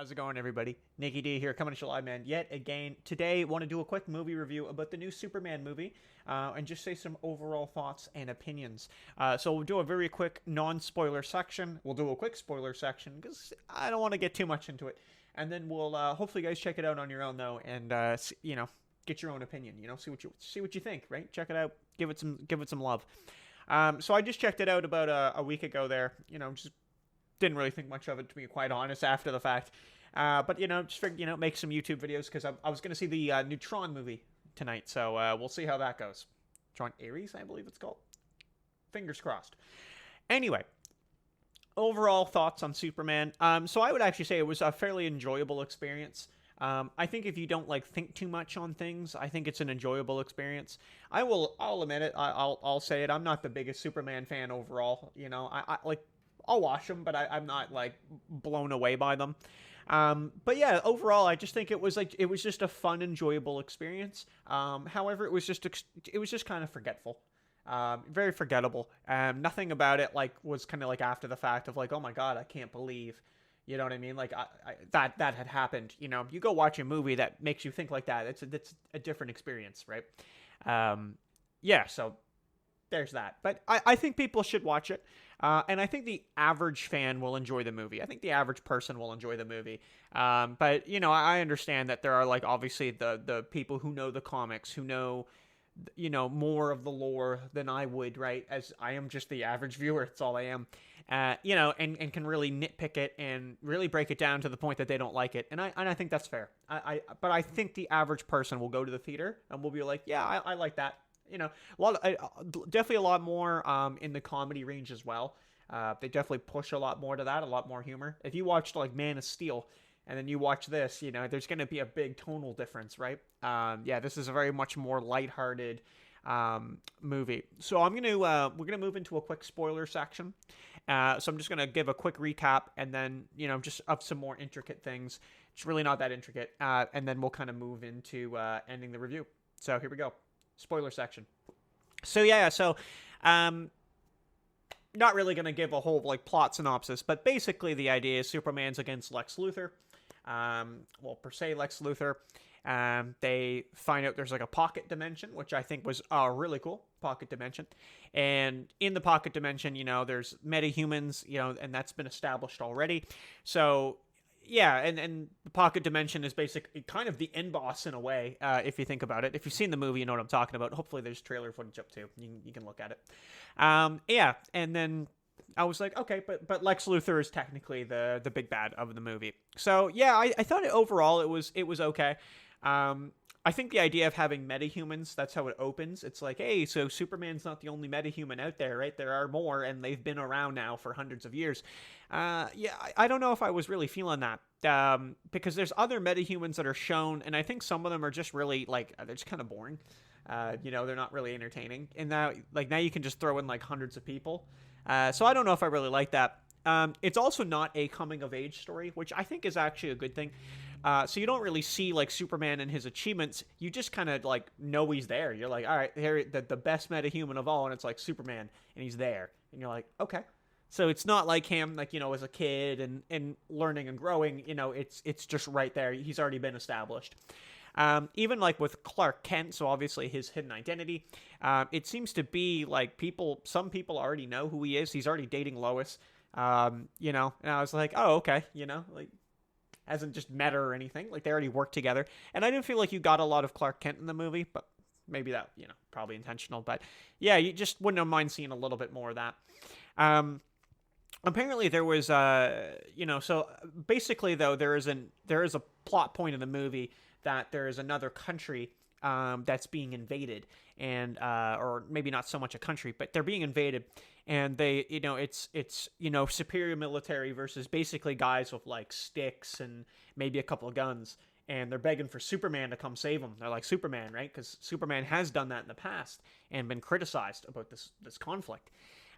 How's it going, everybody? Nikki D here, coming at you live, man. Yet again, today, want to do a quick movie review about the new Superman movie, and just say some overall thoughts and opinions. So we'll do a very quick non-spoiler section. We'll do a quick spoiler section because I don't want to get too much into it, and then we'll hopefully you guys check it out on your own though, and get your own opinion. See what you think, right? Check it out, give it some love. So I just checked it out about a week ago. There, just didn't really think much of it, to be quite honest, after the fact. But just figured, make some YouTube videos because I was going to see the new Tron movie tonight. So we'll see how that goes. Tron Ares, I believe it's called. Fingers crossed. Anyway, overall thoughts on Superman. So I would actually say it was a fairly enjoyable experience. I think if you don't think too much on things, I think it's an enjoyable experience. I'll admit it. I'll say it. I'm not the biggest Superman fan overall. I'll watch them, but I'm not blown away by them. But yeah, overall, I just think it was just a fun, enjoyable experience. However, it was just kind of forgetful, very forgettable. Nothing about it was kind of after the fact of oh my god, I can't believe, you know what I mean? That had happened. You go watch a movie that makes you think like that. It's a different experience, right? Yeah, so there's that. But I think people should watch it. And I think the average fan will enjoy the movie. I think the average person will enjoy the movie. But, I understand that there are, obviously the people who know the comics, who know, more of the lore than I would, right? As I am just the average viewer. It's all I am. And can really nitpick it and really break it down to the point that they don't like it. And I think that's fair. But I think the average person will go to the theater and will be like, yeah, I like that. Definitely a lot more in the comedy range as well. They definitely push a lot more to that, a lot more humor. If you watched Man of Steel and then you watch this, there's going to be a big tonal difference, right? This is a very much more lighthearted movie. So we're gonna move into a quick spoiler section. So I'm just gonna give a quick recap and then just of some more intricate things. It's really not that intricate, and then we'll kind of move into ending the review. So here we go. Spoiler section. So not really going to give a whole plot synopsis, but basically the idea is Superman's against Lex Luthor. Per se Lex Luthor. They find out there's a pocket dimension, which I think was really cool. Pocket dimension. And in the pocket dimension, there's metahumans, and that's been established already. So yeah, and the pocket dimension is basically kind of the end boss in a way, if you think about it. If you've seen the movie, you know what I'm talking about. Hopefully there's trailer footage up too. You can look at it. And then I was like, okay, but Lex Luthor is technically the big bad of the movie. So yeah, I thought overall it was okay. I think the idea of having metahumans, that's how it opens. It's hey, so Superman's not the only metahuman out there, right? There are more, and they've been around now for hundreds of years. I don't know if I was really feeling that. Because there's other metahumans that are shown, and I think some of them are just really, they're just kind of boring. They're not really entertaining. And now you can just throw in, hundreds of people. So I don't know if I really like that. It's also not a coming-of-age story, which I think is actually a good thing. So you don't really see Superman and his achievements. You just kind of know he's there. You're all right, here the best metahuman of all, and it's Superman, and he's there, and you're okay. So it's not like him as a kid and learning and growing. It's just right there. He's already been established. Even with Clark Kent, so obviously his hidden identity, it seems to be some people already know who he is. He's already dating Lois. And I was oh, okay, hasn't just met her or anything. They already worked together. And I didn't feel you got a lot of Clark Kent in the movie, but maybe that, probably intentional. But yeah, you just wouldn't mind seeing a little bit more of that. Apparently there was, so basically though, there is a plot point in the movie that there is another country that's being invaded, and or maybe not so much a country, but they're being invaded, and they, it's superior military versus basically guys with sticks and maybe a couple of guns, and they're begging for Superman to come save them. They're Superman, right? Because Superman has done that in the past and been criticized about this conflict.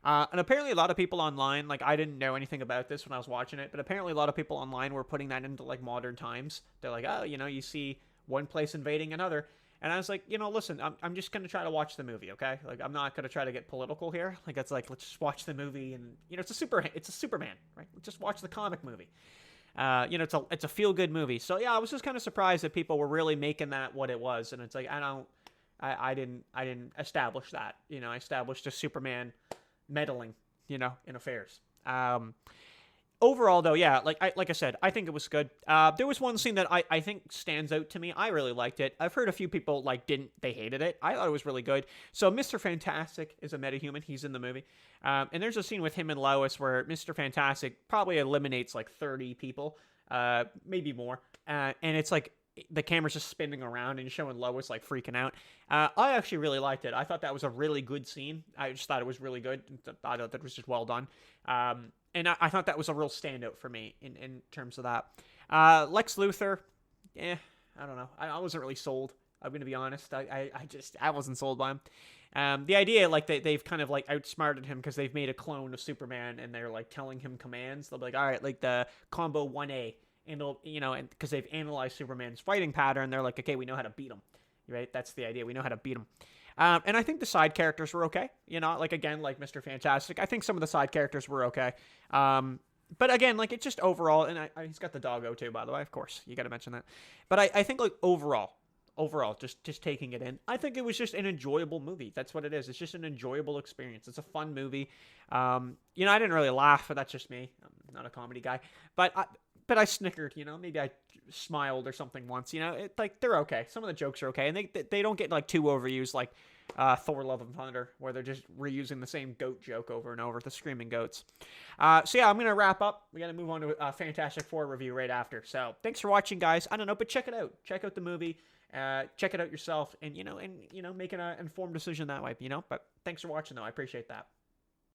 And apparently a lot of people online, I didn't know anything about this when I was watching it, but apparently a lot of people online were putting that into modern times. They're oh, you see one place invading another. And I was listen, I'm just going to try to watch the movie, okay? I'm not going to try to get political here. It's let's just watch the movie, and, it's a Superman, right? Let's just watch the comic movie. It's a feel good movie. So yeah, I was just kind of surprised that people were really making that what it was, and it's like I didn't establish that. I established a Superman meddling, in affairs. Overall, though, yeah, like I said, I think it was good. There was one scene that I think stands out to me. I really liked it. I've heard a few people they hated it. I thought it was really good. So Mr. Fantastic is a metahuman. He's in the movie, and there's a scene with him and Lois where Mr. Fantastic probably eliminates like 30 people, maybe more, and it's like the camera's just spinning around and showing Lois like freaking out. I actually really liked it. I thought that was a really good scene. I just thought it was really good. I thought that was just well done. And I thought that was a real standout for me in terms of that. Lex Luthor, I don't know. I wasn't really sold. I'm going to be honest. I wasn't sold by him. The idea, like, they've kind of, like, outsmarted him because they've made a clone of Superman and they're, like, telling him commands. They'll be like, all right, like, the combo 1A. And they'll, and because they've analyzed Superman's fighting pattern, they're like, okay, we know how to beat him. Right? That's the idea. We know how to beat him. And I think the side characters were okay. Like, again, like Mr. Fantastic. I think some of the side characters were okay. But again, like, it's just overall, and he's got the doggo too, by the way, of course. You got to mention that. But I think, like, overall, just taking it in, I think it was just an enjoyable movie. That's what it is. It's just an enjoyable experience. It's a fun movie. I didn't really laugh, but that's just me. I'm not a comedy guy. But I snickered, maybe I smiled or something once, they're okay. Some of the jokes are okay, and they don't get, like, too overused, like Thor Love and Thunder, where they're just reusing the same goat joke over and over, the screaming goats. So yeah, I'm going to wrap up. We got to move on to a Fantastic Four review right after. So thanks for watching, guys. I don't know, but check it out. Check out the movie. Check it out yourself, and, make an informed decision that way, but thanks for watching, though. I appreciate that.